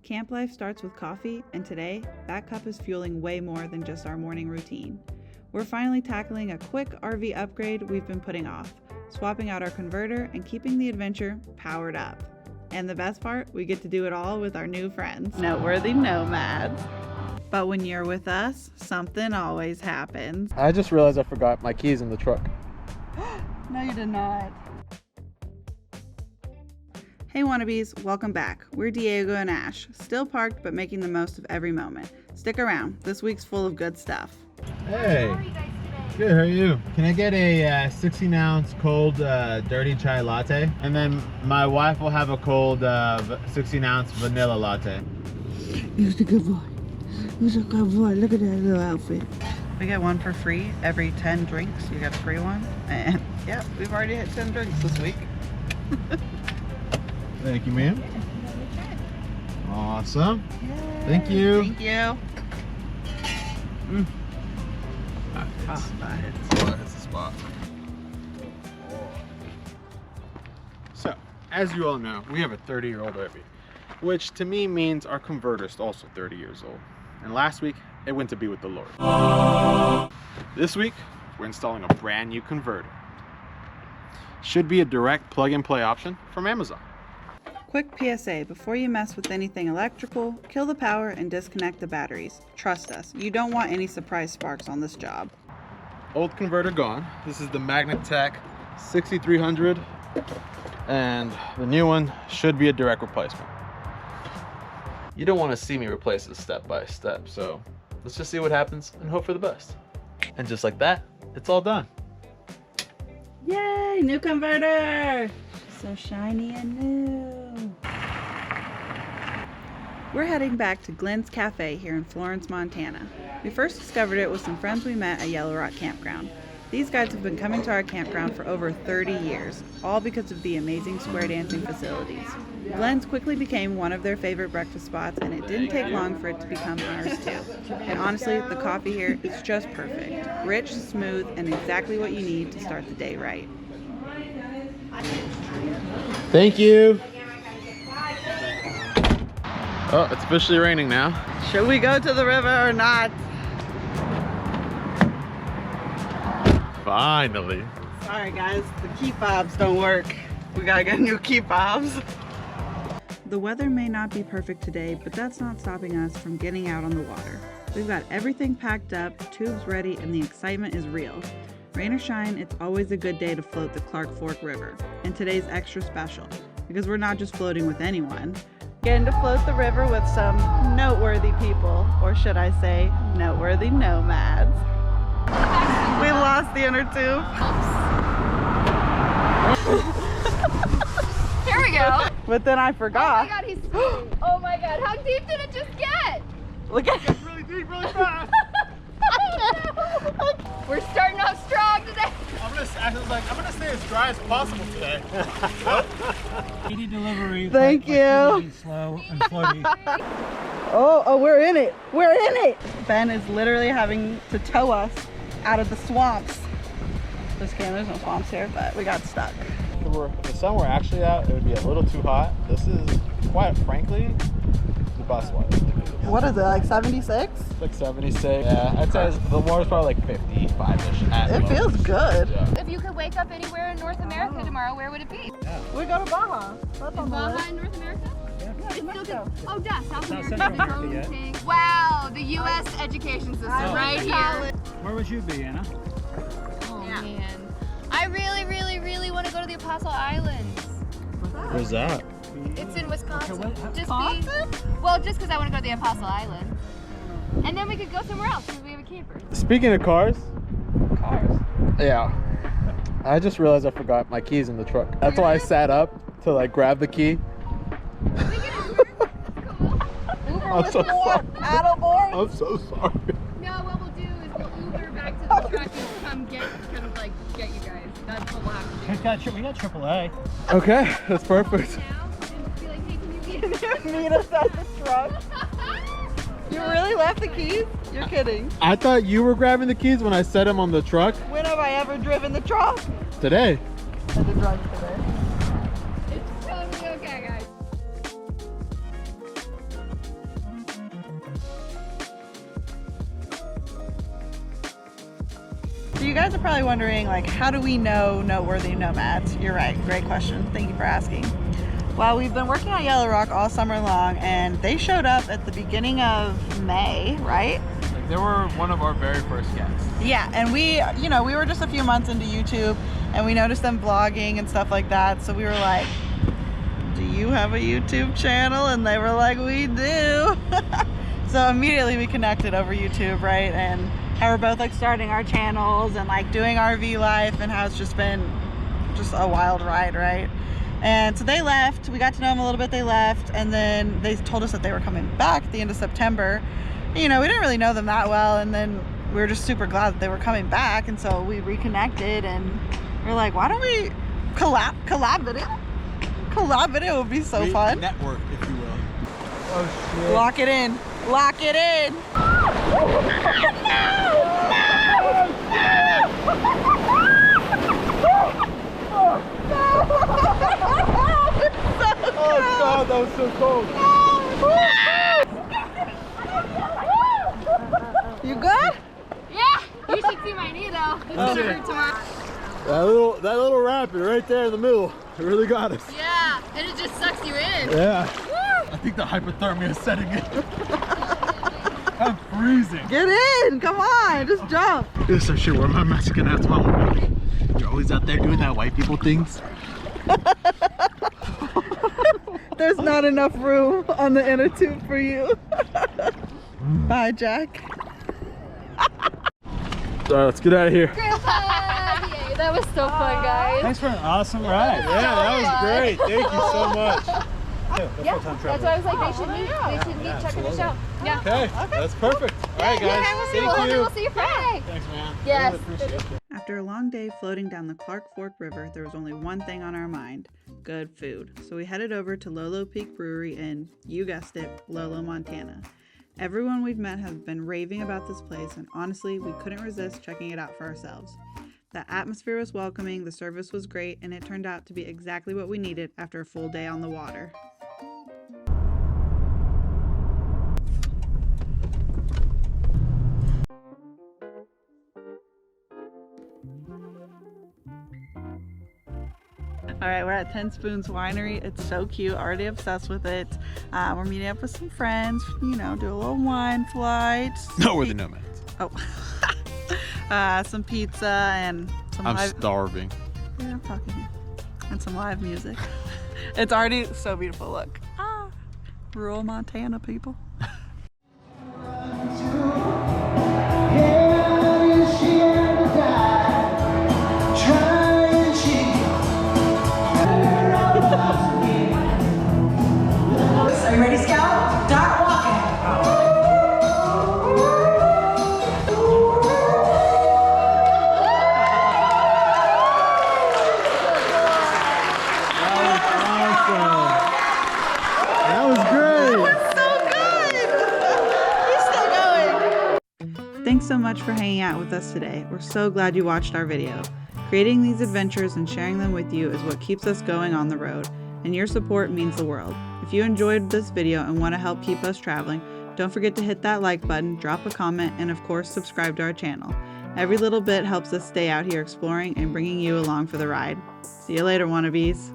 Camp life starts with coffee, and today, that cup is fueling way more than just our morning routine. We're finally tackling a quick RV upgrade we've been putting off, swapping out our converter and keeping the adventure powered up. And the best part, we get to do it all with our new friends, Noteworthy Nomads. But when you're with us, something always happens. I just realized I forgot my keys in the truck. No, you did not. Hey Wannabes, welcome back. We're Diego and Ash, still parked but making the most of every moment. Stick around, this week's full of good stuff. Hey, How are you guys today? good, how are you? Can I get a 16-ounce cold dirty chai latte? And then my wife will have a cold 16-ounce vanilla latte. He's a good boy. He's a good boy. Look at that little outfit. We get one for free every 10 drinks. You get a free one. And yeah, we've already hit 10 drinks this week. Thank you, ma'am. Awesome. Thank you. Thank you. That's the spot. So, as you all know, we have a 30-year-old RV, which to me means our converter is also 30 years old. And last week, it went to be with the Lord. This week, we're installing a brand new converter. Should be a direct plug-and-play option from Amazon. Quick PSA, before you mess with anything electrical, kill the power and disconnect the batteries. Trust us, you don't want any surprise sparks on this job. Old converter gone. This is the Magnatech 6300, and the new one should be a direct replacement. You don't want to see me replace this step by step, so let's just see what happens and hope for the best. And just like that, it's all done. Yay, new converter! So shiny and new. We're heading back to Glen's Cafe here in Florence, Montana. We first discovered it with some friends we met at Yellow Rock Campground. These guys have been coming to our campground for over 30 years, all because of the amazing square dancing facilities. Glen's quickly became one of their favorite breakfast spots, and it didn't take long for it to become ours too. And honestly, the coffee here is just perfect. Rich, smooth, and exactly what you need to start the day right. Thank you. Oh, it's officially raining now. Should we go to the river or not? Finally. Sorry guys, the key fobs don't work. We gotta get new key fobs. The weather may not be perfect today, but that's not stopping us from getting out on the water. We've got everything packed up, tubes ready, and the excitement is real. Rain or shine, it's always a good day to float the Clark Fork River. And today's extra special, because we're not just floating with anyone. Getting to float the river with some noteworthy people, or should I say, noteworthy nomads. We lost the inner tube. Here we go. But then I Oh forgot. my god, he's swimming. Oh my god, how deep did it just get? Look at It's really deep, really fast. Oh no. We're starting off strong today. I'm gonna stay as dry as possible today. Speedy delivery. Thank flight you. speedy, slow and floaty. Oh, we're in it. We're in it. Ben is literally having to tow us out of the swamps. Just kidding, there's no swamps here, but we got stuck. The sun we're actually at, it would be a little too hot. This is, quite frankly, the best weather. What is it, like 76? It's like 76. Yeah, I'd say the water's probably like 55-ish. It feels good. Yeah. If you could wake up anywhere in North America tomorrow, where would it be? We go to Baja. That's Is on the Baja list. in North America? It's still Mexico. good. Oh, duh, South America. Central America, yeah. Voting. Wow, the U.S. education system right here. Where would you be, Anna? Oh man, I really want to go to the Apostle Islands. Where's that? It's in Wisconsin. Wisconsin? Well, just because I want to go to the Apostle Islands. And then we could go somewhere else because we have a camper. Speaking of cars. Cars. Yeah. I just realized I forgot my keys in the truck. That's why I sat up to like grab the key. Can we get an Uber? Cool. Uber I'm with so more sorry. paddleboard. I'm so sorry. No, what we'll do is we'll Uber back to the truck and come get you guys. That's what we'll have to do. We got AAA. Okay, that's perfect. Now and be like, hey, can you meet us? Meet us at the truck. You really left the keys? You're kidding. I thought you were grabbing the keys when I set them on the truck. When have I ever driven the truck? Today. I had to drive today. It's totally okay, guys. So you guys are probably wondering, like, how do we know noteworthy nomads? You're right, great question. Thank you for asking. Well, we've been working at Yellow Rock all summer long, and they showed up at the beginning of May, right? Like, they were one of our very first guests. Yeah, and we, you know, we were just a few months into YouTube, and we noticed them vlogging and stuff like that, so we were like, do you have a YouTube channel? And they were like, we do. So immediately we connected over YouTube, right? And how we're both like starting our channels and like doing RV life, and how it's just been just a wild ride, right? And so they left, we got to know them a little bit, they left, and then they told us that they were coming back at the end of September. You know, we didn't really know them that well, and then we were just super glad that they were coming back, and so we reconnected, and we're like, why don't we collab video? Collab video would be so fun. Network, if you will. Oh shit. Lock it in. Lock it in. Oh god, that was so cold. You good? Yeah, you should see my knee though. It's gonna hurt tomorrow. That little rapid right there in the middle, it really got us. Yeah, and it just sucks you in. Yeah. I think the hypothermia is setting in. I'm freezing. Get in. Come on. Just jump. This is some shit where my Mexican ass mom. You're always out there doing that white people things. There's not enough room on the inner tube for you. Bye, Jack. Alright, let's get out of here. Grandpa! Yay, that was so fun, guys. Thanks for an awesome ride. Yeah, that was great. Thank you so much. Yeah, that's why I was like, they should meet. They should meet, check this out. Yeah. Okay, that's perfect. Alright guys, thank you. We'll see you Friday. Thanks man. Yes. Really appreciate it. After a long day floating down the Clark Fork River, there was only one thing on our mind: good food. So we headed over to Lolo Peak Brewery in, you guessed it, Lolo, Montana. Everyone we've met has been raving about this place, and honestly, we couldn't resist checking it out for ourselves. The atmosphere was welcoming, the service was great, and it turned out to be exactly what we needed after a full day on the water. All right, we're at 10 Spoons Winery. It's so cute, already obsessed with it. We're meeting up with some friends, you know, do a little wine flight. No, we're the nomads. Oh. Some pizza and some I'm live... starving. Yeah, I'm talking here. And some live music. It's already so beautiful, look. Ah, rural Montana, people. Are you ready, Scout? Start walking. That was great. So good! He's still going. Thanks so much for hanging out with us today. We're so glad you watched our video. Creating these adventures and sharing them with you is what keeps us going on the road, and your support means the world. If you enjoyed this video and want to help keep us traveling, don't forget to hit that like button, drop a comment, and of course subscribe to our channel. Every little bit helps us stay out here exploring and bringing you along for the ride. See you later, wannabes.